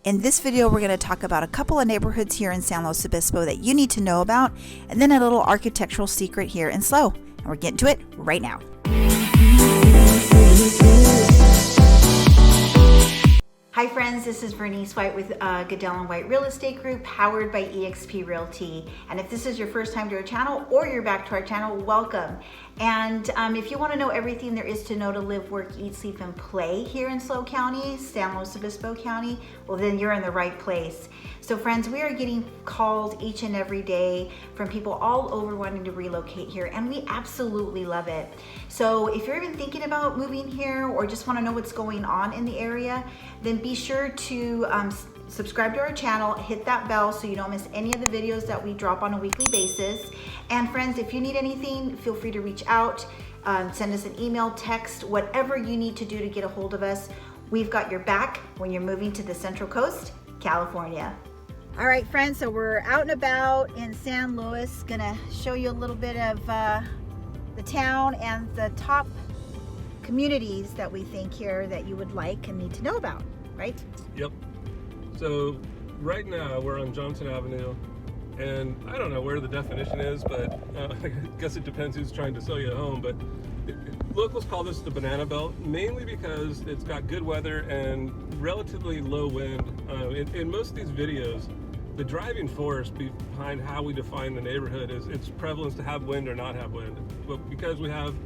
In this video, we're going to talk about a couple of neighborhoods here in San Luis Obispo that you need to know about, and then a little architectural secret here in SLO. And we're getting to it right now. Hi friends, this is Verenice White with Goodell and White Real Estate Group, powered by eXp Realty. And if this is your first time to our channel or you're back to our channel, welcome. And if you want to know everything there is to know to live, work, eat, sleep, and play here in SLO County, San Luis Obispo County, well then you're in the right place. So friends, we are getting calls each and every day from people all over wanting to relocate here, and we absolutely love it. So if you're even thinking about moving here or just want to know what's going on in the area, then be sure to subscribe to our channel, hit that bell so you don't miss any of the videos that we drop on a weekly basis. And friends, if you need anything, feel free to reach out, send us an email, text, whatever you need to do to get a hold of us. We've got your back when you're moving to the Central Coast, California. All right, friends, so we're out and about in San Luis. Gonna show you a little bit of the town and the top communities that we think here that you would like and need to know about, right? Yep. So right now we're on Johnson Avenue, and I don't know where the definition is, but I guess it depends who's trying to sell you a home, but locals call this the banana belt, mainly because it's got good weather and relatively low wind. In most of these videos, the driving force behind how we define the neighborhood is its prevalence to have wind or not have wind. But because we have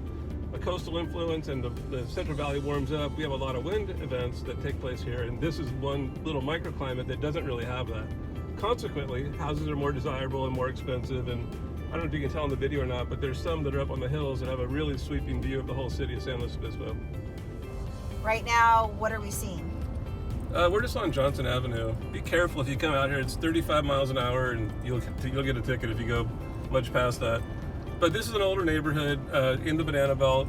a coastal influence and the Central Valley warms up, we have a lot of wind events that take place here, and this is one little microclimate that doesn't really have that. Consequently, houses are more desirable and more expensive, and I don't know if you can tell in the video or not, but there's some that are up on the hills that have a really sweeping view of the whole city of San Luis Obispo. Right now, what are we seeing? We're just on Johnson Avenue. Be careful if you come out here. It's 35 miles an hour, and you'll get a ticket if you go much past that. But this is an older neighborhood in the Banana Belt,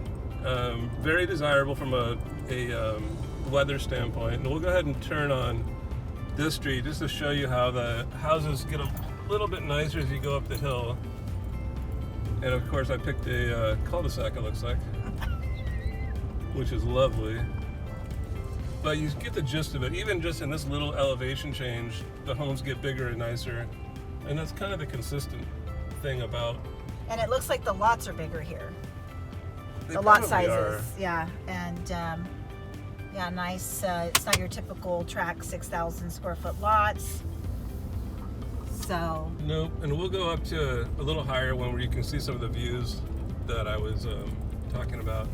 very desirable from a weather standpoint. And we'll go ahead and turn on this street just to show you how the houses get a little bit nicer as you go up the hill. And of course I picked a cul-de-sac, it looks like, which is lovely. But you get the gist of it. Even just in this little elevation change, the homes get bigger and nicer. And that's kind of the consistent thing about. And it looks like the lots are bigger here. They the lot probably sizes, are. yeah. And yeah, nice. It's not your typical tract 6,000 square foot lots. So. Nope, and we'll go up to a little higher one where you can see some of the views that I was talking about.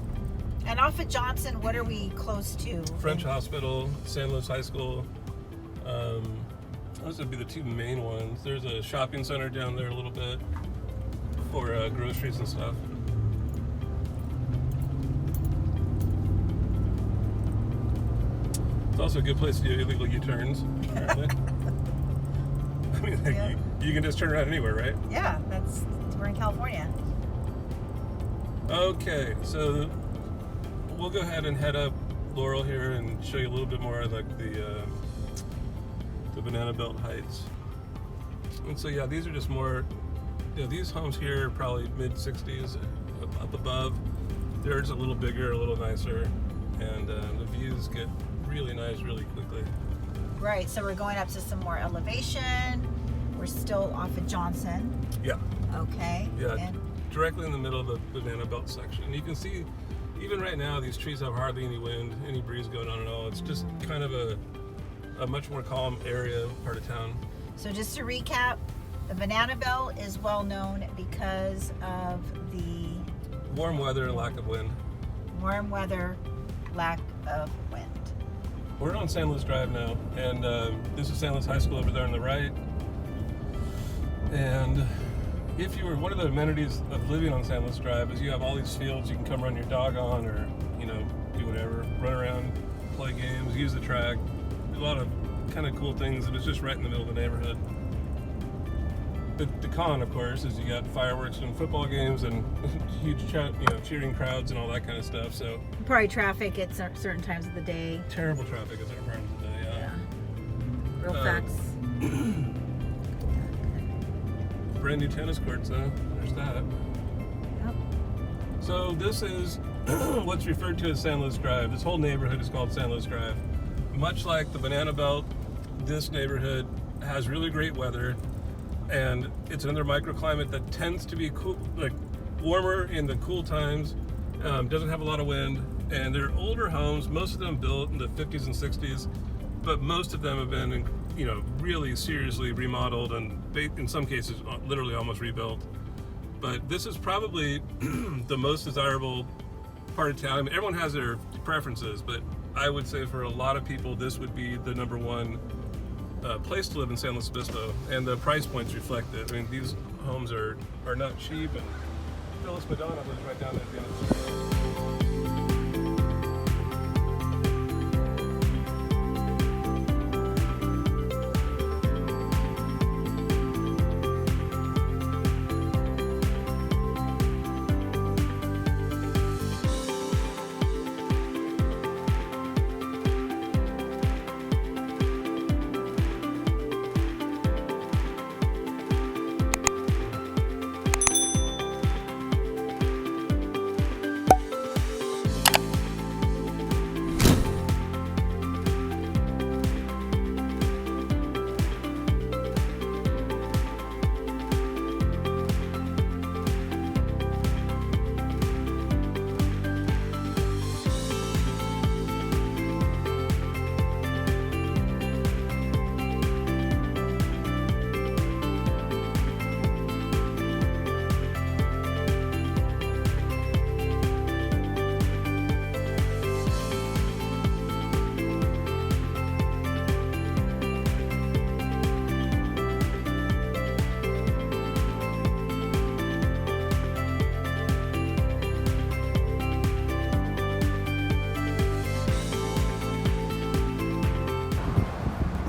And off of Johnson, what are we close to? French Hospital, San Luis High School. Those would be the two main ones. There's a shopping center down there a little bit for groceries and stuff. It's also a good place to do illegal U-turns, apparently. I mean, like, Yeah. you can just turn around anywhere, right? Yeah, we're in California. Okay, so we'll go ahead and head up Laurel here and show you a little bit more of like the Banana Belt Heights. And so yeah, these are just more, these homes here are probably mid-60s up above. Theirs a little bigger, a little nicer, and the views get really nice really quickly. Right, so we're going up to some more elevation. We're still off of Johnson. Yeah. Okay. Yeah, And directly in the middle of the Banana Belt section. You can see, even right now, these trees have hardly any wind, any breeze going on at all. It's just kind of a much more calm area, part of town. so just to recap, the Banana Belt is well known because of the Warm weather and lack of wind. warm weather, lack of wind. We're on San Luis Drive now, and this is San Luis High School over there on the right. And if you were, one of the amenities of living on San Luis Drive is you have all these fields you can come run your dog on, or do whatever, run around, play games, use the track, do a lot of kind of cool things, and it's just right in the middle of the neighborhood. The con, of course, is you got fireworks and football games and huge cheering crowds and all that kind of stuff. So Probably traffic at certain times of the day. terrible traffic at certain times of the day. Yeah. Real facts. Brand new tennis courts, though. There's that. Yep. So this is what's referred to as San Luis Drive. This whole neighborhood is called San Luis Drive. Much like the Banana Belt, this neighborhood has really great weather, and it's another microclimate that tends to be cool, like warmer in the cool times, doesn't have a lot of wind, and they're older homes, most of them built in the 50s and 60s, but most of them have been, really seriously remodeled and in some cases literally almost rebuilt. But this is probably the most desirable part of town. I mean, everyone has their preferences, but I would say for a lot of people, this would be the number one place to live in San Luis Obispo, and the price points reflect it. I mean, these homes are not cheap, and Phyllis Madonna lives right down there at the end of the street.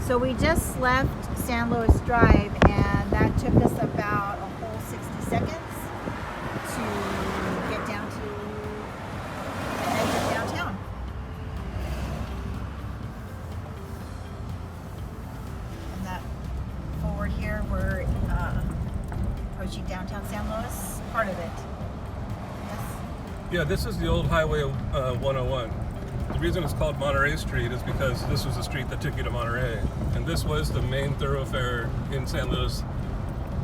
So we just left San Luis Drive, and that took us about a whole 60 seconds to get down to the edge of downtown. And that forward here, we're approaching downtown San Luis, part of it. Yes? Yeah, this is the old Highway 101. The reason it's called Monterey Street is because this was the street that took you to Monterey. And this was the main thoroughfare in San Luis.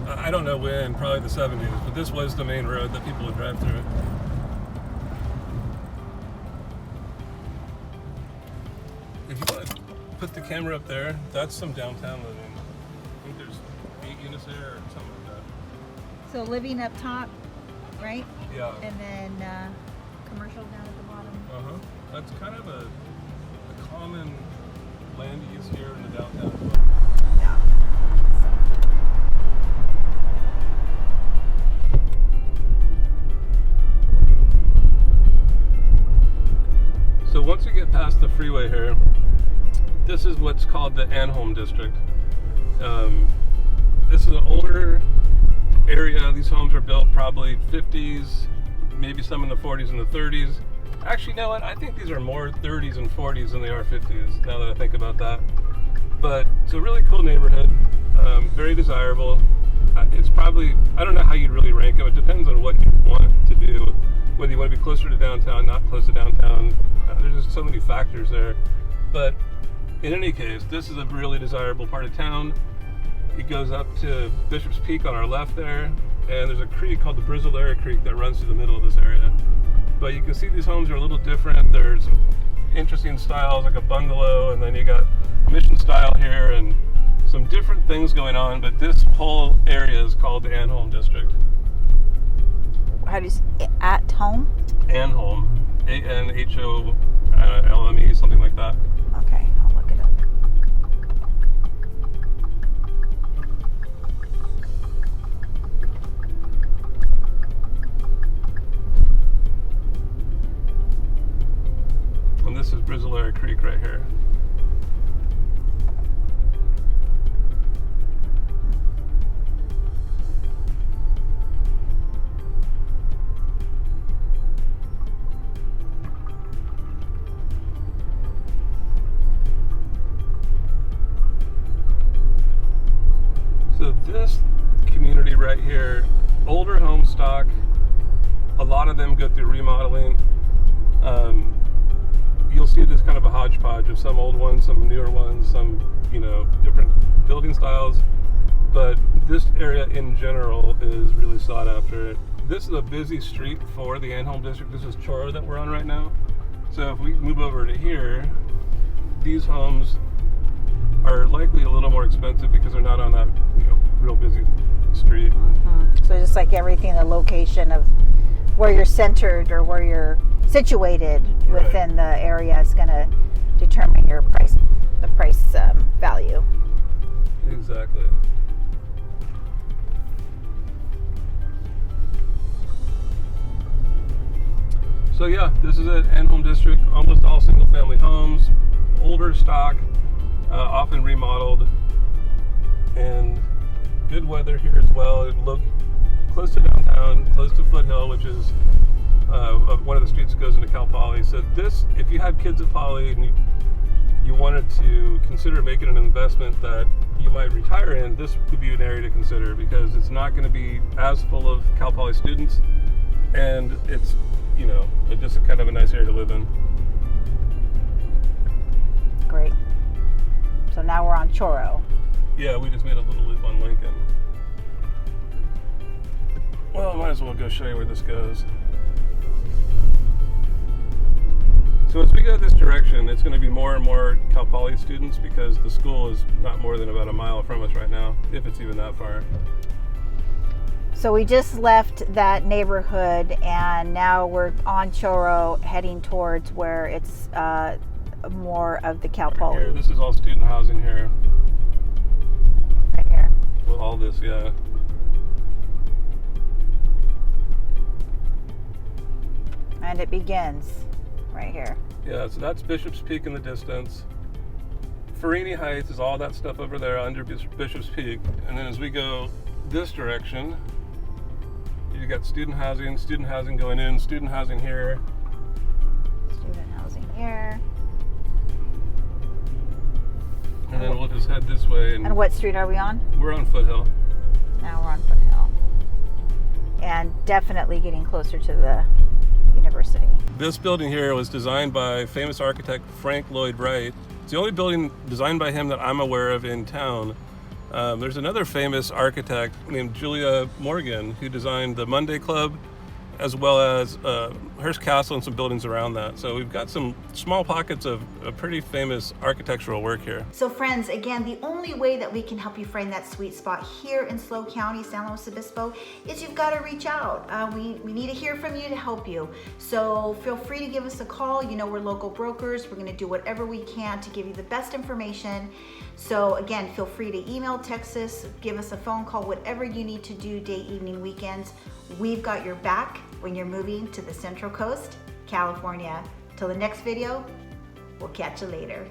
I don't know when, probably the 70s, but this was the main road that people would drive through. If you want to put the camera up there, that's some downtown living. I think there's 8 units there or something like that. So living up top, right? Yeah. And then commercial down at the bottom. Uh-huh. That's kind of a common land use here in the downtown. Yeah. So once you get past the freeway here, this is what's called the Anholm district. This is an older area. These homes were built probably 50s, maybe some in the 40s and the 30s. Actually, you know what? I think these are more 30s and 40s than they are 50s, now that I think about that. But it's a really cool neighborhood, very desirable. It's probably, I don't know how you'd really rank them. It depends on what you want to do, whether you want to be closer to downtown, not close to downtown. There's just so many factors there. But in any case, this is a really desirable part of town. It goes up to Bishop's Peak on our left there, and there's a creek called the Brizzolera Creek that runs through the middle of this area. But you can see these homes are a little different. There's interesting styles like a bungalow, and then you got mission style here and some different things going on. But this whole area is called the Anholm district. How do you say at home? Anholm, A-N-H-O-L-M-E, something like that. Okay, I'll look it up. And this is Brizzolera Creek right here. So this community right here, older home stock, a lot of them go through remodeling. you'll see this kind of a hodgepodge of some old ones, some newer ones, some, you know, different building styles. But this area in general is really sought after. This is a busy street for the Anholm district. This is Choro that we're on right now. So if we move over to here, these homes are likely a little more expensive because they're not on that, you know, real busy street. So just like everything, the location of where you're centered or where you're situated within the area is going to determine your price, the price value. Exactly. So yeah, this is it. Anholm district, almost all single family homes, older stock, often remodeled, and good weather here as well. Look close to downtown, close to Foothill, which is one of the streets that goes into Cal Poly. So this, if you had kids at Poly and you wanted to consider making an investment that you might retire in, this would be an area to consider because it's not going to be as full of Cal Poly students, and it's, you know, just a kind of a nice area to live in. Great. So now we're on Choro. Yeah, we just made a little loop on Lincoln. Well, might as well go show you where this goes. So as we go this direction, it's going to be more and more Cal Poly students because the school is not more than about a mile from us right now, if it's even that far. So we just left that neighborhood and now we're on Choro heading towards where it's more of the Cal Poly. Here, this is all student housing here. Right here. Well, all this, yeah. And it begins right here. Yeah, so that's Bishop's Peak in the distance. Verenice Heights is all that stuff over there under Bishop's Peak. And then as we go this direction, you got student housing going in, student housing here. Student housing here. And then we'll just head this way. And what street are we on? We're on Foothill. Now we're on Foothill. And definitely getting closer to the university. This building here was designed by famous architect Frank Lloyd Wright. It's the only building designed by him that I'm aware of in town. There's another famous architect named Julia Morgan who designed the Monday Club as well as Hearst Castle and some buildings around that. So we've got some small pockets of a pretty famous architectural work here. So friends, again, the only way that we can help you find that sweet spot here in SLO County, San Luis Obispo, is you've got to reach out. We need to hear from you to help you. So feel free to give us a call. You know, we're local brokers. We're going to do whatever we can to give you the best information. So again, feel free to email, text us, give us a phone call, whatever you need to do, day, evening, weekends. We've got your back when you're moving to the Central Coast, California. Till the next video, we'll catch you later.